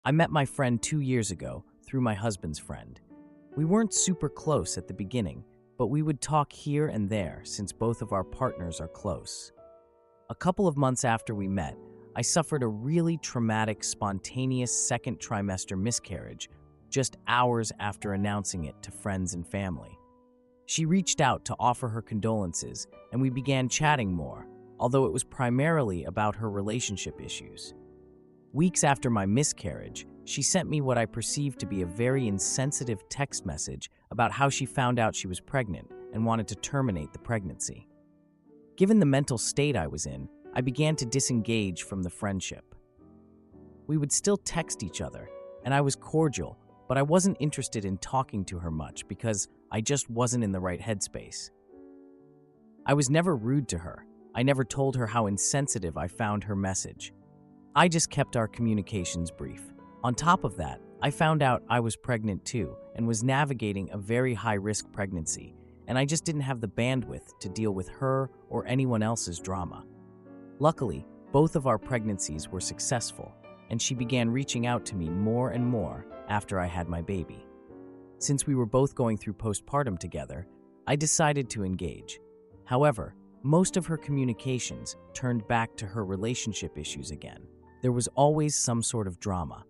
I met my friend 2 years ago through my husband's friend. We weren't super close at the beginning, but we would talk here and there since both of our partners are close. A couple of months after we met, I suffered a really traumatic, spontaneous second trimester miscarriage just hours after announcing it to friends and family. She reached out to offer her condolences, and we began chatting more, although it was primarily about her relationship issues. Weeks after my miscarriage, she sent me what I perceived to be a very insensitive text message about how she found out she was pregnant and wanted to terminate the pregnancy. Given the mental state I was in, I began to disengage from the friendship. We would still text each other, and I was cordial, but I wasn't interested in talking to her much because I just wasn't in the right headspace. I was never rude to her. I never told her how insensitive I found her message. I just kept our communications brief. On top of that, I found out I was pregnant too and was navigating a very high-risk pregnancy, and I just didn't have the bandwidth to deal with her or anyone else's drama. Luckily, both of our pregnancies were successful, and she began reaching out to me more and more after I had my baby. Since we were both going through postpartum together, I decided to engage. However, most of her communications turned back to her relationship issues again. There was always some sort of drama.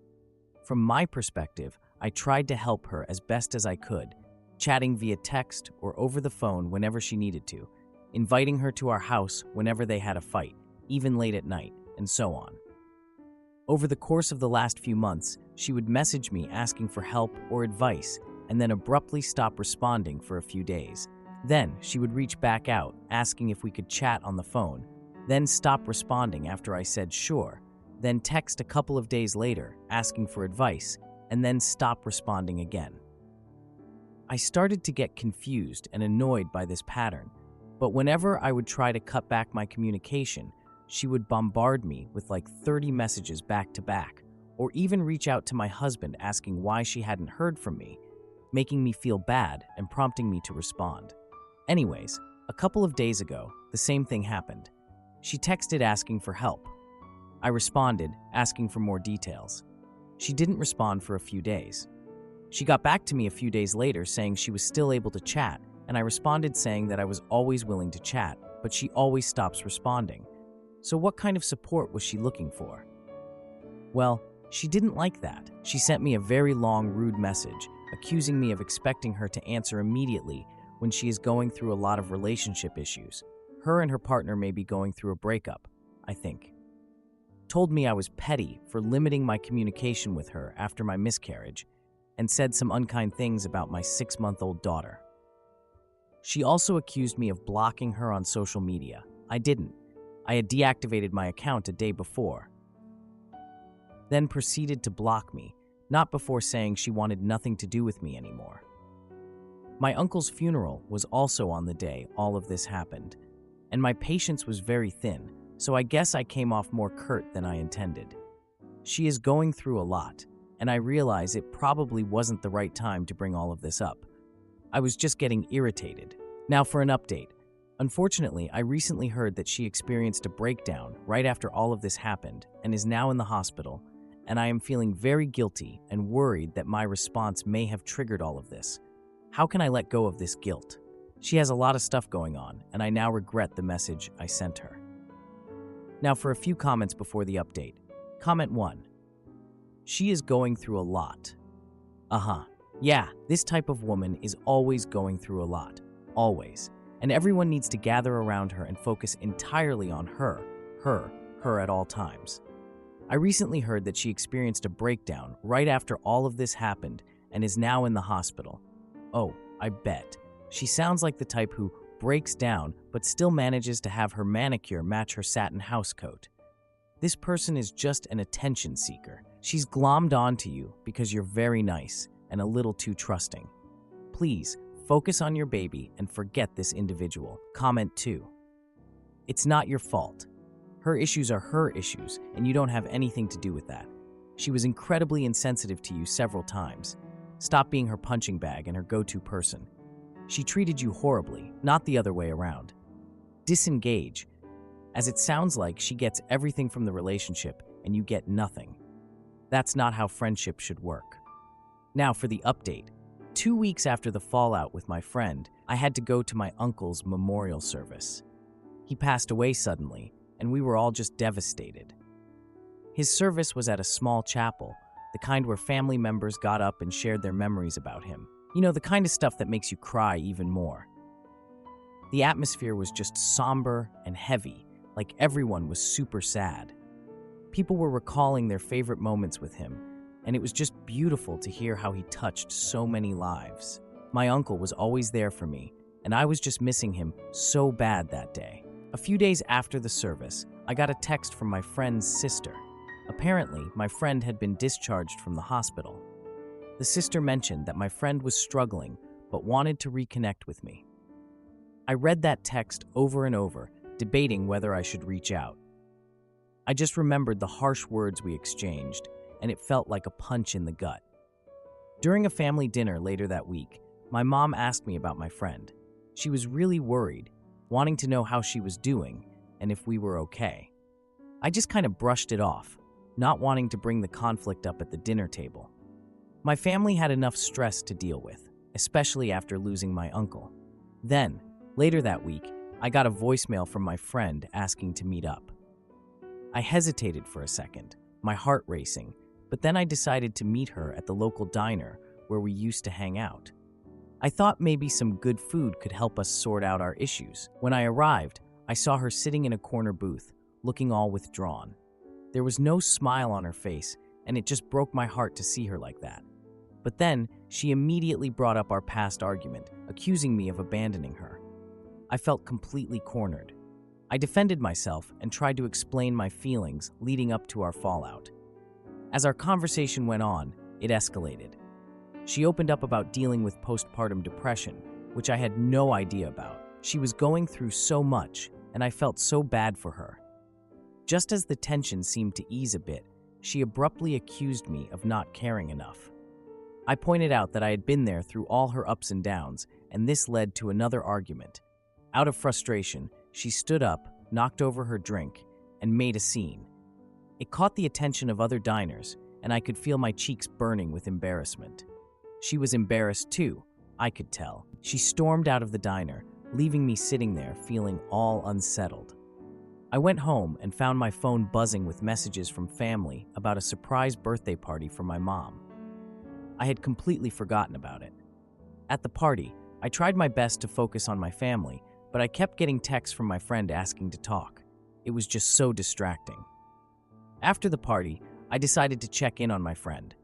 From my perspective, I tried to help her as best as I could, chatting via text or over the phone whenever she needed to, inviting her to our house whenever they had a fight, even late at night, and so on. Over the course of the last few months, she would message me asking for help or advice and then abruptly stop responding for a few days. Then she would reach back out, asking if we could chat on the phone, then stop responding after I said sure, then text a couple of days later asking for advice, and then stop responding again. I started to get confused and annoyed by this pattern, but whenever I would try to cut back my communication, she would bombard me with like 30 messages back to back, or even reach out to my husband asking why she hadn't heard from me, making me feel bad and prompting me to respond. Anyways, a couple of days ago, the same thing happened. She texted asking for help. I responded, asking for more details. She didn't respond for a few days. She got back to me a few days later saying she was still able to chat, and I responded saying that I was always willing to chat, but she always stops responding. So what kind of support was she looking for? Well, she didn't like that. She sent me a very long, rude message, accusing me of expecting her to answer immediately when she is going through a lot of relationship issues. Her and her partner may be going through a breakup, I think. Told me I was petty for limiting my communication with her after my miscarriage, and said some unkind things about my 6-month-old daughter. She also accused me of blocking her on social media. I didn't. I had deactivated my account a day before. Then proceeded to block me, not before saying she wanted nothing to do with me anymore. My uncle's funeral was also on the day all of this happened, and my patience was very thin, so I guess I came off more curt than I intended. She is going through a lot, and I realize it probably wasn't the right time to bring all of this up. I was just getting irritated. Now for an update. Unfortunately, I recently heard that she experienced a breakdown right after all of this happened and is now in the hospital, and I am feeling very guilty and worried that my response may have triggered all of this. How can I let go of this guilt? She has a lot of stuff going on, and I now regret the message I sent her. Now for a few comments before the update. Comment 1. She is going through a lot. Yeah, this type of woman is always going through a lot. Always. And everyone needs to gather around her and focus entirely on her at all times. I recently heard that she experienced a breakdown right after all of this happened and is now in the hospital. Oh, I bet. She sounds like the type who breaks down but still manages to have her manicure match her satin housecoat. This person is just an attention seeker. She's glommed onto you because you're very nice and a little too trusting. Please, focus on your baby and forget this individual. Comment 2. It's not your fault. Her issues are her issues, and you don't have anything to do with that. She was incredibly insensitive to you several times. Stop being her punching bag and her go-to person. She treated you horribly, not the other way around. Disengage, as it sounds like she gets everything from the relationship and you get nothing. That's not how friendship should work. Now for the update. 2 weeks after the fallout with my friend, I had to go to my uncle's memorial service. He passed away suddenly, and we were all just devastated. His service was at a small chapel, the kind where family members got up and shared their memories about him. You know, the kind of stuff that makes you cry even more. The atmosphere was just somber and heavy, like everyone was super sad. People were recalling their favorite moments with him, and it was just beautiful to hear how he touched so many lives. My uncle was always there for me, and I was just missing him so bad that day. A few days after the service, I got a text from my friend's sister. Apparently, my friend had been discharged from the hospital. The sister mentioned that my friend was struggling, but wanted to reconnect with me. I read that text over and over, debating whether I should reach out. I just remembered the harsh words we exchanged, and it felt like a punch in the gut. During a family dinner later that week, my mom asked me about my friend. She was really worried, wanting to know how she was doing and if we were okay. I just kind of brushed it off, not wanting to bring the conflict up at the dinner table. My family had enough stress to deal with, especially after losing my uncle. Then, later that week, I got a voicemail from my friend asking to meet up. I hesitated for a second, my heart racing, but then I decided to meet her at the local diner where we used to hang out. I thought maybe some good food could help us sort out our issues. When I arrived, I saw her sitting in a corner booth, looking all withdrawn. There was no smile on her face, and it just broke my heart to see her like that. But then, she immediately brought up our past argument, accusing me of abandoning her. I felt completely cornered. I defended myself and tried to explain my feelings leading up to our fallout. As our conversation went on, it escalated. She opened up about dealing with postpartum depression, which I had no idea about. She was going through so much, and I felt so bad for her. Just as the tension seemed to ease a bit, she abruptly accused me of not caring enough. I pointed out that I had been there through all her ups and downs, and this led to another argument. Out of frustration, she stood up, knocked over her drink, and made a scene. It caught the attention of other diners, and I could feel my cheeks burning with embarrassment. She was embarrassed too, I could tell. She stormed out of the diner, leaving me sitting there feeling all unsettled. I went home and found my phone buzzing with messages from family about a surprise birthday party for my mom. I had completely forgotten about it. At the party, I tried my best to focus on my family, but I kept getting texts from my friend asking to talk. It was just so distracting. After the party, I decided to check in on my friend.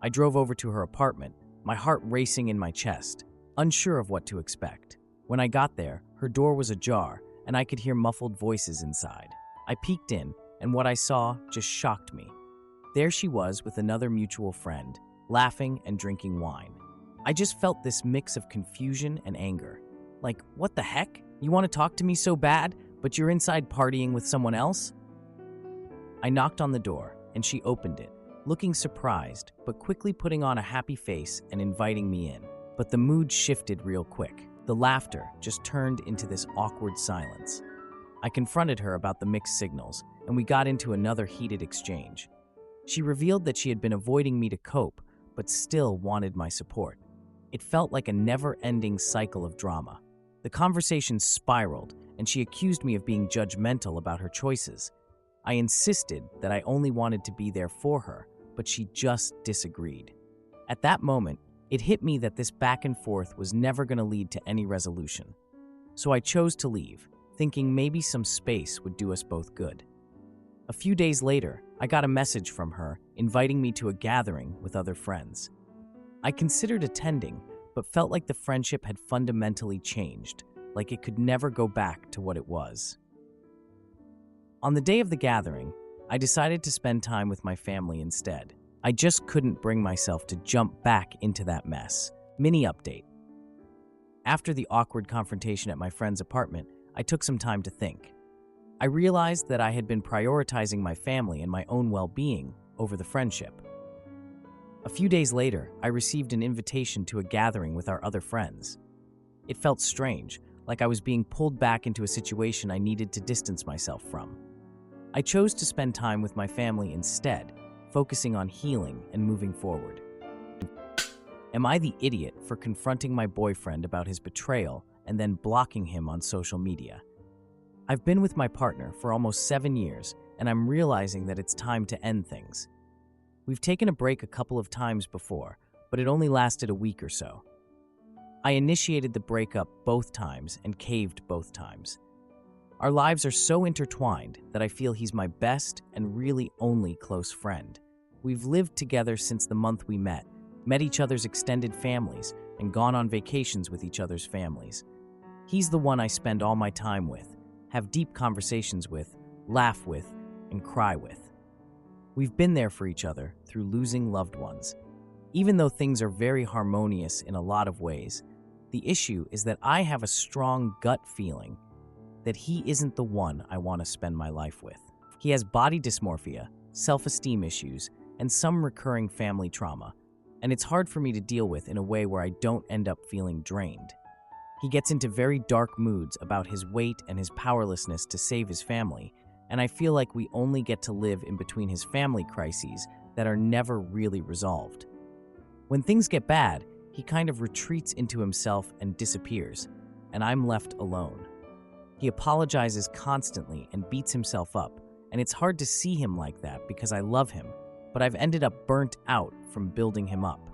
I drove over to her apartment, my heart racing in my chest, unsure of what to expect. When I got there, her door was ajar, and I could hear muffled voices inside. I peeked in, and what I saw just shocked me. There she was with another mutual friend, laughing and drinking wine. I just felt this mix of confusion and anger. Like, what the heck? You want to talk to me so bad, but you're inside partying with someone else? I knocked on the door, and she opened it, looking surprised, but quickly putting on a happy face and inviting me in. But the mood shifted real quick. The laughter just turned into this awkward silence. I confronted her about the mixed signals, and we got into another heated exchange. She revealed that she had been avoiding me to cope, but still wanted my support. It felt like a never-ending cycle of drama. The conversation spiraled, and she accused me of being judgmental about her choices. I insisted that I only wanted to be there for her, but she just disagreed. At that moment, it hit me that this back and forth was never going to lead to any resolution. So I chose to leave, thinking maybe some space would do us both good. A few days later, I got a message from her inviting me to a gathering with other friends. I considered attending, but felt like the friendship had fundamentally changed, like it could never go back to what it was. On the day of the gathering, I decided to spend time with my family instead. I just couldn't bring myself to jump back into that mess. Mini update. After the awkward confrontation at my friend's apartment, I took some time to think. I realized that I had been prioritizing my family and my own well-being over the friendship. A few days later, I received an invitation to a gathering with our other friends. It felt strange, like I was being pulled back into a situation I needed to distance myself from. I chose to spend time with my family instead, focusing on healing and moving forward. Am I the idiot for confronting my boyfriend about his betrayal and then blocking him on social media? I've been with my partner for almost 7 years, and I'm realizing that it's time to end things. We've taken a break a couple of times before, but it only lasted a week or so. I initiated the breakup both times and caved both times. Our lives are so intertwined that I feel he's my best and really only close friend. We've lived together since the month we met each other's extended families, and gone on vacations with each other's families. He's the one I spend all my time with, have deep conversations with, laugh with, and cry with. We've been there for each other through losing loved ones. Even though things are very harmonious in a lot of ways, the issue is that I have a strong gut feeling that he isn't the one I want to spend my life with. He has body dysmorphia, self-esteem issues, and some recurring family trauma, and it's hard for me to deal with in a way where I don't end up feeling drained. He gets into very dark moods about his weight and his powerlessness to save his family, and I feel like we only get to live in between his family crises that are never really resolved. When things get bad, he kind of retreats into himself and disappears, and I'm left alone. He apologizes constantly and beats himself up, and it's hard to see him like that because I love him, but I've ended up burnt out from building him up.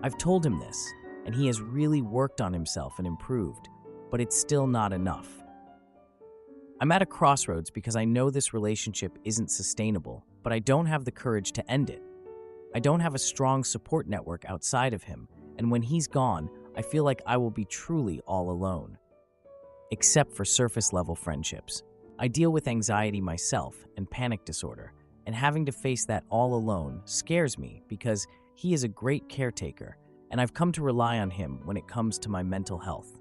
I've told him this, and he has really worked on himself and improved, but it's still not enough. I'm at a crossroads because I know this relationship isn't sustainable, but I don't have the courage to end it. I don't have a strong support network outside of him, and when he's gone, I feel like I will be truly all alone. Except for surface-level friendships. I deal with anxiety myself and panic disorder, and having to face that all alone scares me because he is a great caretaker, and I've come to rely on him when it comes to my mental health.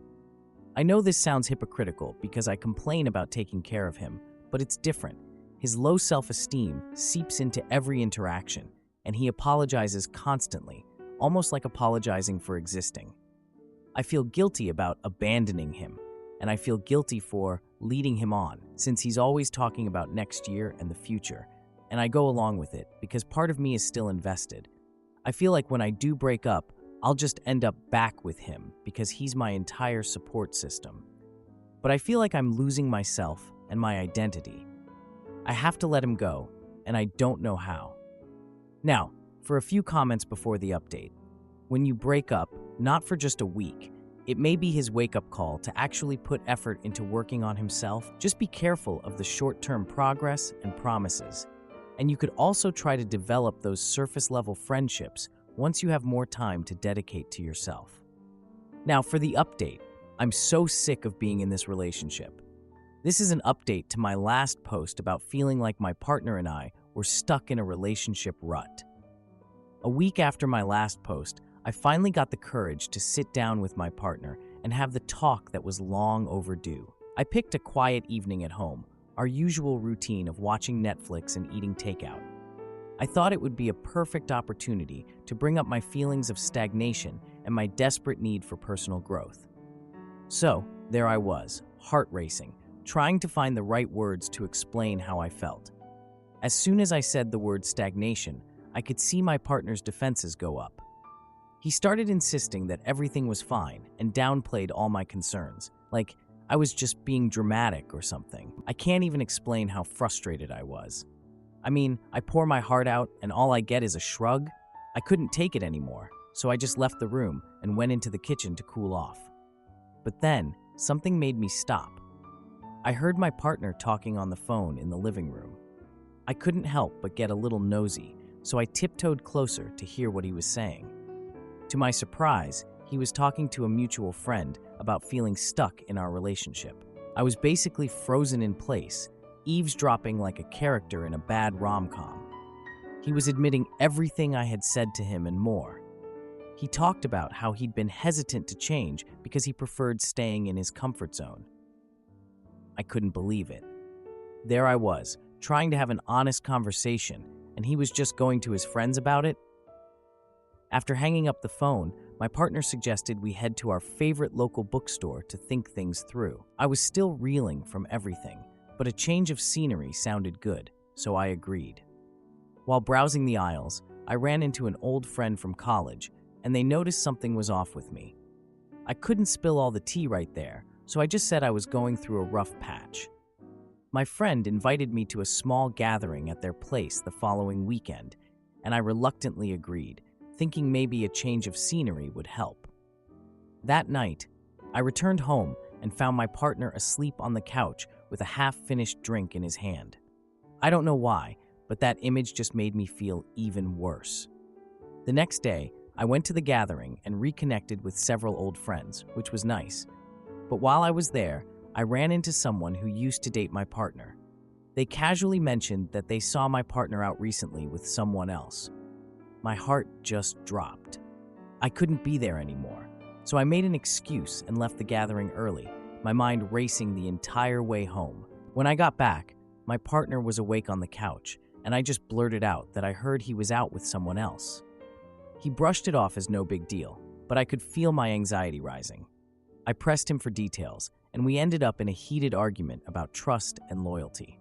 I know this sounds hypocritical because I complain about taking care of him, but it's different. His low self-esteem seeps into every interaction, and he apologizes constantly, almost like apologizing for existing. I feel guilty about abandoning him, and I feel guilty for leading him on, since he's always talking about next year and the future, and I go along with it because part of me is still invested. I feel like when I do break up, I'll just end up back with him because he's my entire support system. But I feel like I'm losing myself and my identity. I have to let him go, and I don't know how. Now, for a few comments before the update. When you break up, not for just a week, it may be his wake-up call to actually put effort into working on himself. Just be careful of the short-term progress and promises. And you could also try to develop those surface-level friendships once you have more time to dedicate to yourself. Now, for the update, I'm so sick of being in this relationship. This is an update to my last post about feeling like my partner and I were stuck in a relationship rut. A week after my last post, I finally got the courage to sit down with my partner and have the talk that was long overdue. I picked a quiet evening at home, our usual routine of watching Netflix and eating takeout. I thought it would be a perfect opportunity to bring up my feelings of stagnation and my desperate need for personal growth. So, there I was, heart racing, trying to find the right words to explain how I felt. As soon as I said the word stagnation, I could see my partner's defenses go up. He started insisting that everything was fine and downplayed all my concerns, like I was just being dramatic or something. I can't even explain how frustrated I was. I mean, I pour my heart out and all I get is a shrug. I couldn't take it anymore, so I just left the room and went into the kitchen to cool off. But then, something made me stop. I heard my partner talking on the phone in the living room. I couldn't help but get a little nosy, so I tiptoed closer to hear what he was saying. To my surprise, he was talking to a mutual friend about feeling stuck in our relationship. I was basically frozen in place, eavesdropping like a character in a bad rom-com. He was admitting everything I had said to him and more. He talked about how he'd been hesitant to change because he preferred staying in his comfort zone. I couldn't believe it. There I was, trying to have an honest conversation, and he was just going to his friends about it? After hanging up the phone, my partner suggested we head to our favorite local bookstore to think things through. I was still reeling from everything, but a change of scenery sounded good, so I agreed. While browsing the aisles, I ran into an old friend from college, and they noticed something was off with me. I couldn't spill all the tea right there, so I just said I was going through a rough patch. My friend invited me to a small gathering at their place the following weekend, and I reluctantly agreed, thinking maybe a change of scenery would help. That night, I returned home and found my partner asleep on the couch with a half-finished drink in his hand. I don't know why, but that image just made me feel even worse. The next day, I went to the gathering and reconnected with several old friends, which was nice. But while I was there, I ran into someone who used to date my partner. They casually mentioned that they saw my partner out recently with someone else. My heart just dropped. I couldn't be there anymore, so I made an excuse and left the gathering early, my mind racing the entire way home. When I got back, my partner was awake on the couch, and I just blurted out that I heard he was out with someone else. He brushed it off as no big deal, but I could feel my anxiety rising. I pressed him for details, and we ended up in a heated argument about trust and loyalty.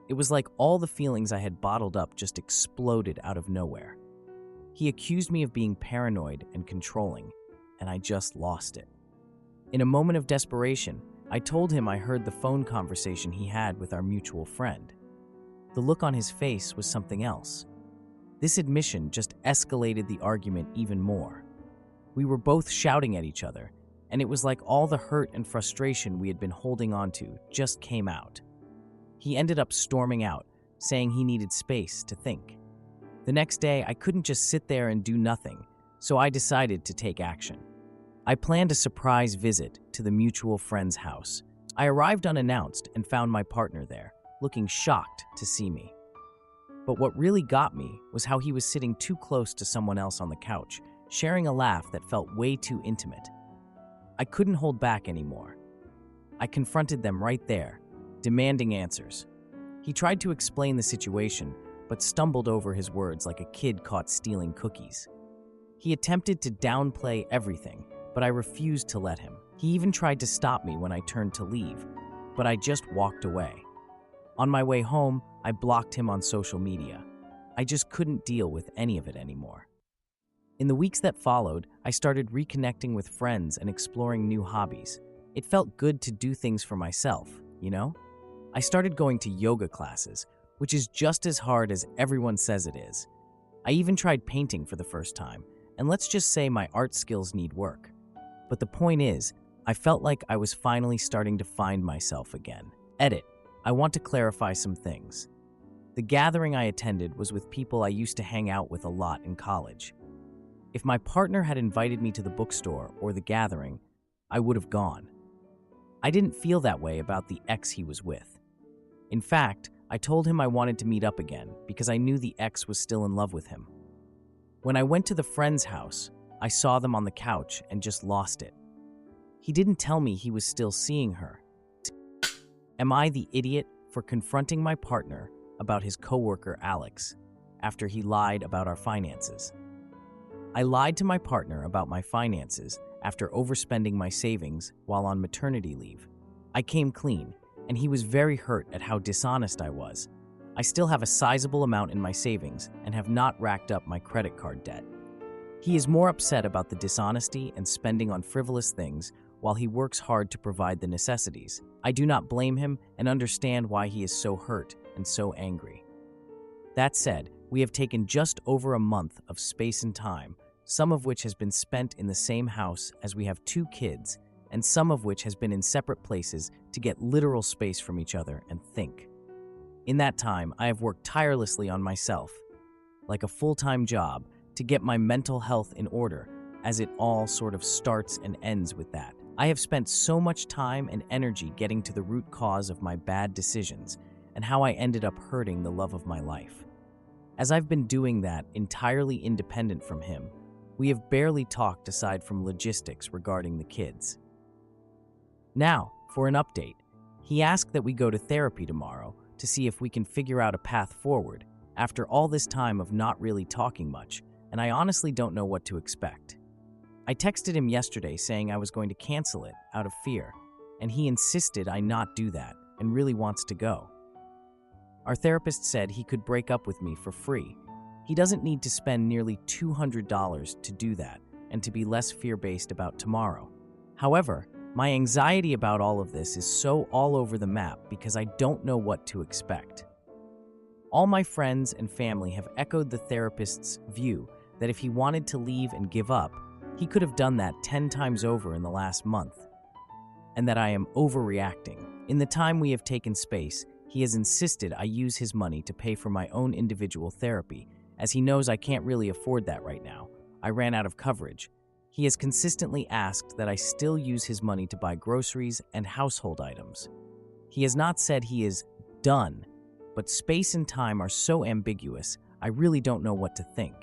It was like all the feelings I had bottled up just exploded out of nowhere. He accused me of being paranoid and controlling, and I just lost it. In a moment of desperation, I told him I heard the phone conversation he had with our mutual friend. The look on his face was something else. This admission just escalated the argument even more. We were both shouting at each other, and it was like all the hurt and frustration we had been holding on to just came out. He ended up storming out, saying he needed space to think. The next day, I couldn't just sit there and do nothing, so I decided to take action. I planned a surprise visit to the mutual friend's house. I arrived unannounced and found my partner there, looking shocked to see me. But what really got me was how he was sitting too close to someone else on the couch, sharing a laugh that felt way too intimate. I couldn't hold back anymore. I confronted them right there, demanding answers. He tried to explain the situation, but stumbled over his words like a kid caught stealing cookies. He attempted to downplay everything, but I refused to let him. He even tried to stop me when I turned to leave, but I just walked away. On my way home, I blocked him on social media. I just couldn't deal with any of it anymore. In the weeks that followed, I started reconnecting with friends and exploring new hobbies. It felt good to do things for myself, you know? I started going to yoga classes, which is just as hard as everyone says it is. I even tried painting for the first time, and let's just say my art skills need work. But the point is, I felt like I was finally starting to find myself again. Edit. I want to clarify some things. The gathering I attended was with people I used to hang out with a lot in college. If my partner had invited me to the bookstore or the gathering, I would have gone. I didn't feel that way about the ex he was with. In fact, I told him I wanted to meet up again because I knew the ex was still in love with him. When I went to the friend's house, I saw them on the couch and just lost it. He didn't tell me he was still seeing her. Am I the idiot for confronting my partner about his coworker Alex after he lied about our finances? I lied to my partner about my finances after overspending my savings while on maternity leave. I came clean, and he was very hurt at how dishonest I was. I still have a sizable amount in my savings and have not racked up my credit card debt. He is more upset about the dishonesty and spending on frivolous things while he works hard to provide the necessities. I do not blame him and understand why he is so hurt and so angry. That said, we have taken just over a month of space and time, some of which has been spent in the same house as we have 2 kids, and some of which has been in separate places to get literal space from each other and think. In that time, I have worked tirelessly on myself, like a full-time job, to get my mental health in order, as it all sort of starts and ends with that. I have spent so much time and energy getting to the root cause of my bad decisions and how I ended up hurting the love of my life. As I've been doing that entirely independent from him, we have barely talked aside from logistics regarding the kids. Now, for an update, he asked that we go to therapy tomorrow to see if we can figure out a path forward after all this time of not really talking much, and I honestly don't know what to expect. I texted him yesterday saying I was going to cancel it out of fear, and he insisted I not do that and really wants to go. Our therapist said he could break up with me for free He doesn't need to spend nearly $200 to do that and to be less fear-based about tomorrow. However, my anxiety about all of this is so all over the map because I don't know what to expect. All my friends and family have echoed the therapist's view that if he wanted to leave and give up, he could have done that 10 times over in the last month, and that I am overreacting. In the time we have taken space, he has insisted I use his money to pay for my own individual therapy, as he knows I can't really afford that right now. I ran out of coverage. He has consistently asked that I still use his money to buy groceries and household items. He has not said he is done, but space and time are so ambiguous, I really don't know what to think.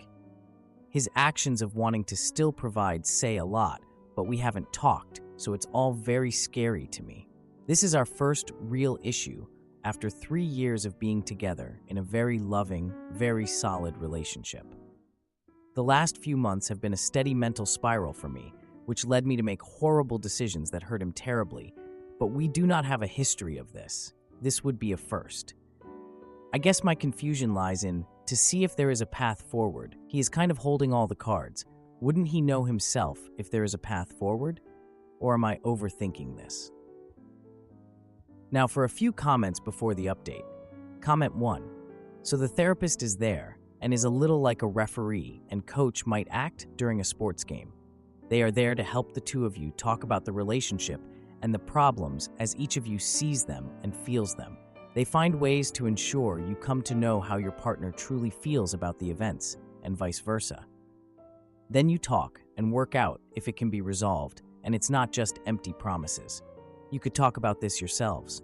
His actions of wanting to still provide say a lot, but we haven't talked, so it's all very scary to me. This is our first real issue after 3 years of being together in a very loving, very solid relationship. The last few months have been a steady mental spiral for me, which led me to make horrible decisions that hurt him terribly, but we do not have a history of this. This would be a first. I guess my confusion lies in, to see if there is a path forward. He is kind of holding all the cards. Wouldn't he know himself if there is a path forward? Or am I overthinking this? Now for a few comments before the update. Comment 1. So the therapist is there and is a little like a referee and coach might act during a sports game. They are there to help the two of you talk about the relationship and the problems as each of you sees them and feels them. They find ways to ensure you come to know how your partner truly feels about the events, and vice versa. Then you talk and work out if it can be resolved, and it's not just empty promises. You could talk about this yourselves.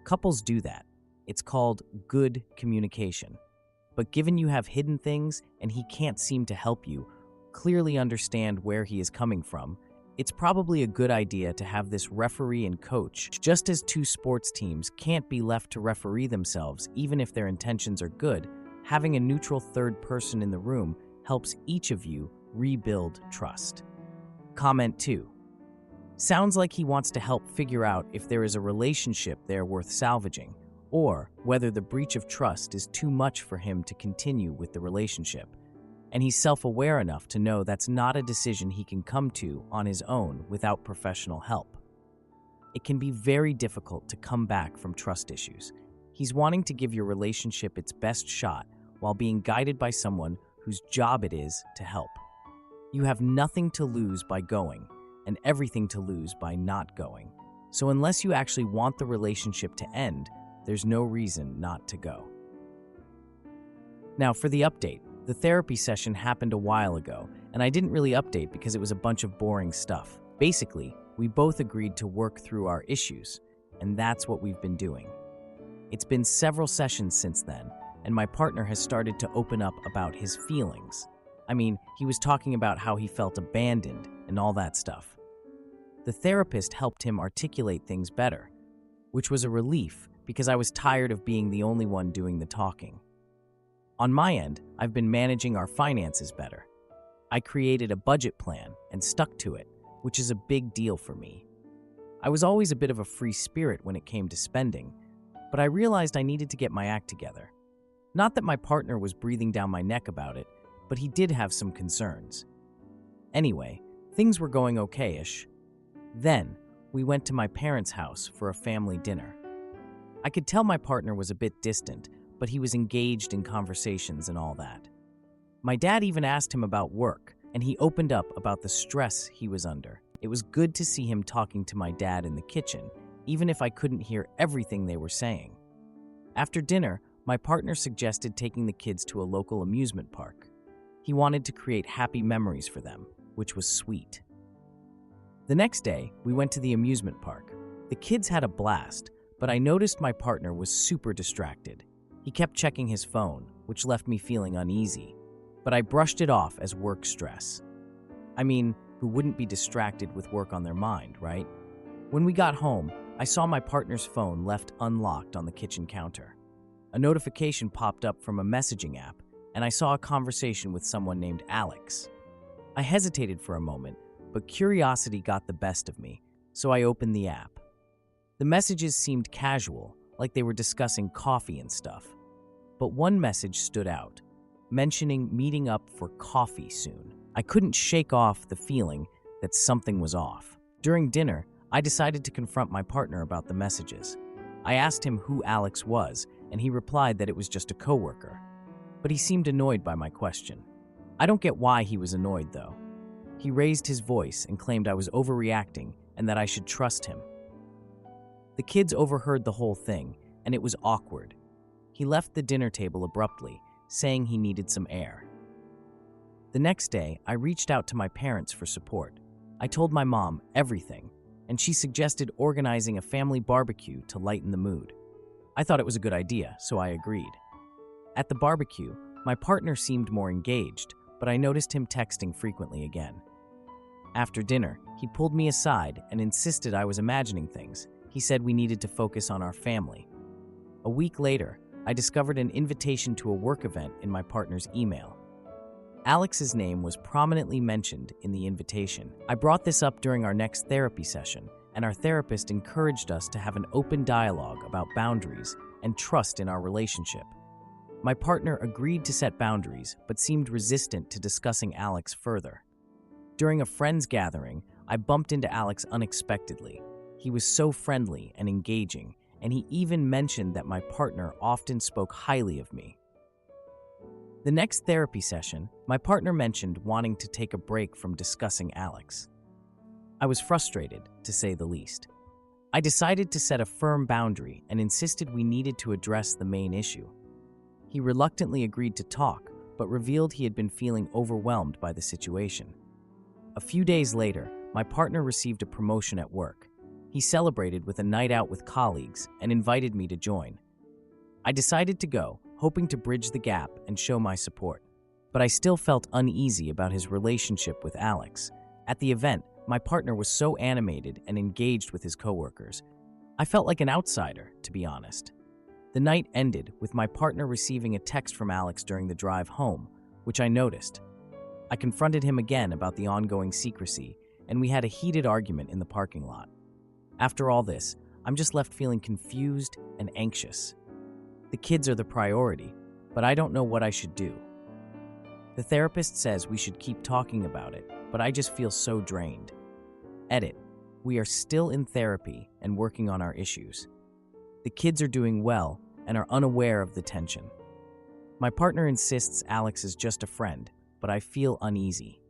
Couples do that. It's called good communication. But given you have hidden things and he can't seem to help you clearly understand where he is coming from, it's probably a good idea to have this referee and coach, just as two sports teams can't be left to referee themselves even if their intentions are good. Having a neutral third person in the room helps each of you rebuild trust. Comment 2. Sounds like he wants to help figure out if there is a relationship there worth salvaging, or whether the breach of trust is too much for him to continue with the relationship. And he's self-aware enough to know that's not a decision he can come to on his own without professional help. It can be very difficult to come back from trust issues. He's wanting to give your relationship its best shot while being guided by someone whose job it is to help. You have nothing to lose by going, and everything to lose by not going. So unless you actually want the relationship to end, there's no reason not to go. Now for the update. The therapy session happened a while ago, and I didn't really update because it was a bunch of boring stuff. Basically, we both agreed to work through our issues, and that's what we've been doing. It's been several sessions since then, and my partner has started to open up about his feelings. I mean, he was talking about how he felt abandoned and all that stuff. The therapist helped him articulate things better, which was a relief because I was tired of being the only one doing the talking. On my end, I've been managing our finances better. I created a budget plan and stuck to it, which is a big deal for me. I was always a bit of a free spirit when it came to spending, but I realized I needed to get my act together. Not that my partner was breathing down my neck about it, but he did have some concerns. Anyway, things were going okay-ish. Then, we went to my parents' house for a family dinner. I could tell my partner was a bit distant, but he was engaged in conversations and all that. My dad even asked him about work, and he opened up about the stress he was under. It was good to see him talking to my dad in the kitchen, even if I couldn't hear everything they were saying. After dinner, my partner suggested taking the kids to a local amusement park. He wanted to create happy memories for them, which was sweet. The next day, we went to the amusement park. The kids had a blast, but I noticed my partner was super distracted. He kept checking his phone, which left me feeling uneasy, but I brushed it off as work stress. I mean, who wouldn't be distracted with work on their mind, right? When we got home, I saw my partner's phone left unlocked on the kitchen counter. A notification popped up from a messaging app, and I saw a conversation with someone named Alex. I hesitated for a moment, but curiosity got the best of me, so I opened the app. The messages seemed casual, like they were discussing coffee and stuff. But one message stood out. mentioning meeting up for coffee soon. I couldn't shake off the feeling that something was off. During dinner, I decided to confront my partner about the messages. I asked him who Alex was, and he replied that it was just a coworker. But he seemed annoyed by my question. I don't get why he was annoyed, though. He raised his voice and claimed I was overreacting and that I should trust him. The kids overheard the whole thing, and it was awkward. He left the dinner table abruptly, saying he needed some air. The next day, I reached out to my parents for support. I told my mom everything, and she suggested organizing a family barbecue to lighten the mood. I thought it was a good idea, so I agreed. At the barbecue, my partner seemed more engaged, but I noticed him texting frequently again. After dinner, he pulled me aside and insisted I was imagining things. He said we needed to focus on our family. A week later, I discovered an invitation to a work event in my partner's email. Alex's name was prominently mentioned in the invitation. I brought this up during our next therapy session, and our therapist encouraged us to have an open dialogue about boundaries and trust in our relationship. My partner agreed to set boundaries, but seemed resistant to discussing Alex further. During a friends gathering, I bumped into Alex unexpectedly. He was so friendly and engaging, and he even mentioned that my partner often spoke highly of me. The next therapy session, my partner mentioned wanting to take a break from discussing Alex. I was frustrated, to say the least. I decided to set a firm boundary and insisted we needed to address the main issue. He reluctantly agreed to talk, but revealed he had been feeling overwhelmed by the situation. A few days later, my partner received a promotion at work. He celebrated with a night out with colleagues and invited me to join. I decided to go, hoping to bridge the gap and show my support. But I still felt uneasy about his relationship with Alex. At the event, my partner was so animated and engaged with his coworkers. I felt like an outsider, to be honest. The night ended with my partner receiving a text from Alex during the drive home, which I noticed. I confronted him again about the ongoing secrecy, and we had a heated argument in the parking lot. After all this, I'm just left feeling confused and anxious. The kids are the priority, but I don't know what I should do. The therapist says we should keep talking about it, but I just feel so drained. Edit. We are still in therapy and working on our issues. The kids are doing well and are unaware of the tension. My partner insists Alex is just a friend, but I feel uneasy.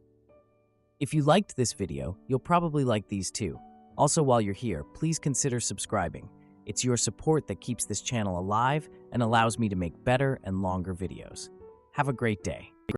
If you liked this video, you'll probably like these too. Also, while you're here, please consider subscribing. It's your support that keeps this channel alive and allows me to make better and longer videos. Have a great day.